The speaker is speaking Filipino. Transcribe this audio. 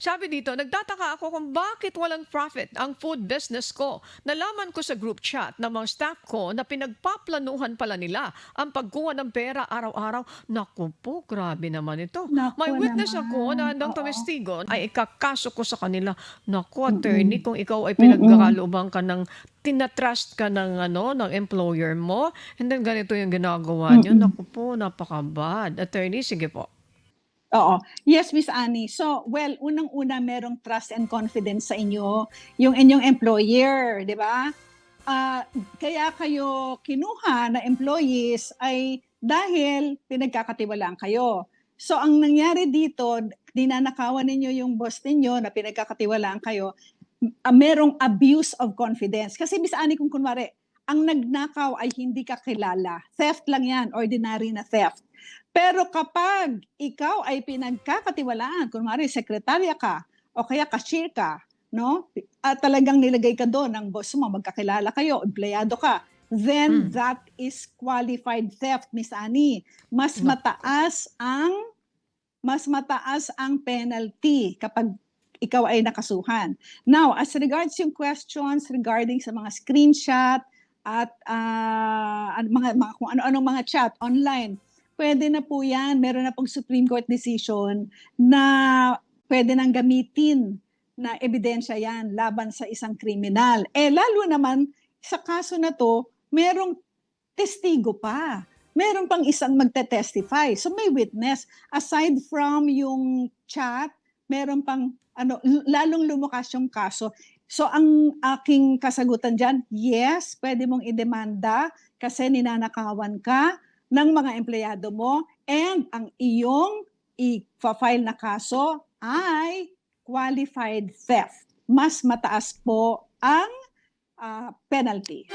Sabi dito, nagtataka ako kung bakit walang profit ang food business ko. Nalaman ko sa group chat ng mga staff ko na pinagpaplanuhan pala nila ang pagkuha ng pera araw-araw. Naku po, grabe naman ito. Naku May witness ako naman, na handang oo. tumestigo ay ikakaso ko sa kanila. Naku, attorney, Mm. kung ikaw ay Mm. pinagkakalooban ka ng tinatrust ka ng ng employer mo, and then ganito yung ginagawa niyo. Mm. Naku po, napaka-bad. Attorney, sige po. Oo. Yes, Miss Annie. So, well, unang-una merong trust and confidence sa inyo, yung inyong employer, 'di ba? Kaya kayo kinuha na employees ay dahil pinagkakatiwalaan kayo. So, ang nangyari dito, dinanakawan ninyo yung boss ninyo na pinagkakatiwalaan kayo, merong abuse of confidence. Kasi Miss Annie, kung kunwari, ang nagnakaw ay hindi ka kilala. Theft lang yan, ordinary na theft. Pero kapag ikaw ay pinagkakatiwalaan, kunwari sekretarya ka o kaya cashier ka, no? At talagang nilagay ka doon ng boss mo, magkakilala kayo, empleyado ka, then Hmm, that is qualified theft, Miss Annie. naku. Mas mataas ang penalty kapag ikaw ay nakasuhan. Now, as regards yung questions regarding sa mga screenshot at mga kung ano-anong mga chat online, pwede na po yan. Meron na pong Supreme Court decision na pwede nang gamitin na ebidensya yan laban sa isang kriminal. Lalo naman sa kaso na to, merong testigo pa. Meron pang isang magte-testify. So may witness. Aside from yung chat, meron pang lalong lumukas yung kaso. So ang aking kasagutan dyan, yes, pwede mong idemanda kasi ninanakawan ka ng mga empleyado mo and ang iyong i-file na kaso ay qualified theft. Mas mataas po ang penalty.